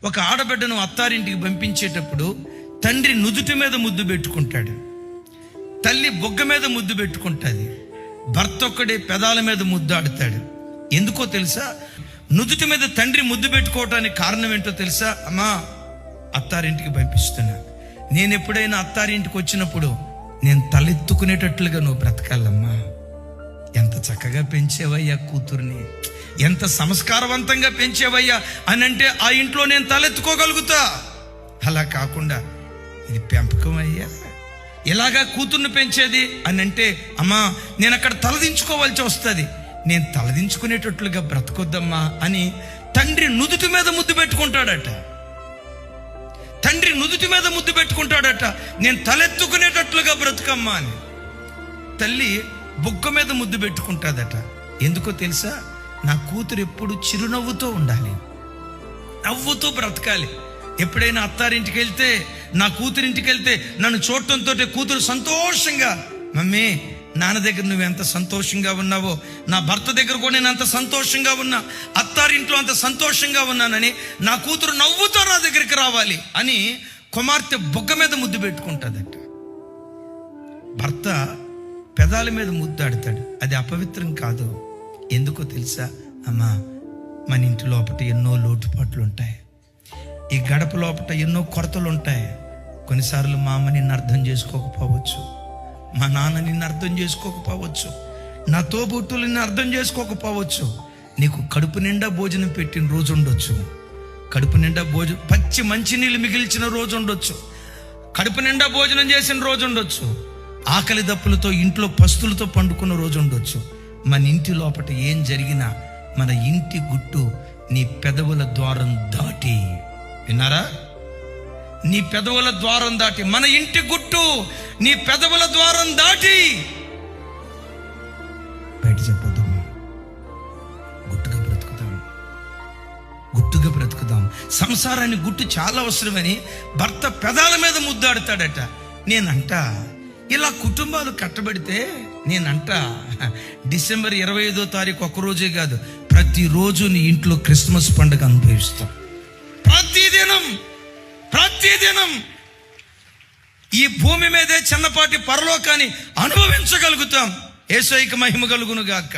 ఒక ఆడబిడ్డను అత్తారింటికి పంపించేటప్పుడు తండ్రి నుదుటి మీద ముద్దు పెట్టుకుంటాడు, తల్లి బొగ్గ మీద ముద్దు పెట్టుకుంటుంది, భర్త ఒక్కడే పెదాల మీద ముద్దాడుతాడు. ఎందుకో తెలుసా? నుదుటి మీద తండ్రి ముద్దు పెట్టుకోవటానికి కారణం ఏంటో తెలుసా? అమ్మా, అత్తారింటికి పంపిస్తున్నా, నేను ఎప్పుడైనా అత్తారింటికి వచ్చినప్పుడు నేను తలెత్తుకునేటట్లుగా నువ్వు బ్రతకాలమ్మా. ఎంత చక్కగా పెంచేవయ్యా కూతుర్ని, ఎంత సంస్కారవంతంగా పెంచేవయ్యా అని అంటే ఆ ఇంట్లో నేను తలెత్తుకోగలుగుతా. అలా కాకుండా ఇది పెంపకం అయ్యా, ఇలాగా కూతుర్ని పెంచేది అని అంటే అమ్మా నేను అక్కడ తలదించుకోవాల్సి వస్తుంది, నేను తలదించుకునేటట్లుగా బ్రతకొద్దమ్మా అని తండ్రి నుదుటి మీద ముద్దు పెట్టుకుంటాడట. తండ్రి నుదుటి మీద ముద్దు పెట్టుకుంటాడట, నేను తలెత్తుకునేటట్లుగా బ్రతుకమ్మా అని. తల్లి బుగ్గ మీద ముద్దు పెట్టుకుంటాదట. ఎందుకో తెలుసా? నా కూతురు ఎప్పుడు చిరునవ్వుతో ఉండాలి, నవ్వుతూ బ్రతకాలి. ఎప్పుడైనా అత్తారింటికి వెళ్తే, నా కూతురింటికి వెళ్తే నన్ను చూడటంతో కూతురు సంతోషంగా, మమ్మీ నాన్న దగ్గర నువ్వు ఎంత సంతోషంగా ఉన్నావో నా భర్త దగ్గర కూడా నేను అంత సంతోషంగా ఉన్నా, అత్తారింట్లో అంత సంతోషంగా ఉన్నానని నా కూతురు నవ్వుతో నా దగ్గరికి రావాలి అని కుమార్తె బొగ్గ మీద ముద్దు పెట్టుకుంటుందట. భర్త పెదాల మీద ముద్దాడుతాడు, అది అపవిత్రం కాదు. ఎందుకో తెలుసా? అమ్మా, మన ఇంటి లోపల ఎన్నో లోటుపాట్లు ఉంటాయి, ఈ గడప లోపల ఎన్నో కొరతలు ఉంటాయి. కొన్నిసార్లు మా అమ్మ నిన్ను అర్థం చేసుకోకపోవచ్చు, మా నాన్న నిన్ను అర్థం చేసుకోకపోవచ్చు, నా తోబుట్టులు నిన్ను అర్థం చేసుకోకపోవచ్చు. నీకు కడుపు నిండా భోజనం పెట్టిన రోజు ఉండొచ్చు, కడుపు నిండా పచ్చి మంచినీళ్ళు మిగిల్చిన రోజు ఉండొచ్చు, కడుపు నిండా భోజనం చేసిన రోజు ఉండొచ్చు, ఆకలి దప్పులతో ఇంట్లో పస్తులతో పండుకున్న రోజు ఉండొచ్చు. మన ఇంటి లోపల ఏం జరిగినా మన ఇంటి గుట్టు నీ పెదవుల ద్వారం దాటి, విన్నారా? నీ పెదవుల ద్వారం దాటి, మన ఇంటి గుట్టు నీ పెదవుల ద్వారం దాటి బయట చెప్పొద్దమ్మా. గుట్టుగా బ్రతుకుదాం, గుట్టుగా బ్రతుకుదాం. సంసారాన్ని గుట్టు చాలా అవసరమని భర్త పెదాల మీద ముద్దాడుతాడట. నేనంట ఇలా కుటుంబాలు కట్టబడితే, నేనంట డిసెంబర్ 25వ తారీఖు ఒక్కరోజే కాదు, ప్రతిరోజు నీ ఇంట్లో క్రిస్మస్ పండుగ అనుభవిస్తాం. ప్రతిదినం ఈ భూమి మీదే చిన్నపాటి పరలోకాన్ని అనుభవించగలుగుతాం. యేసయ్యకి మహిమ కలుగును గాక.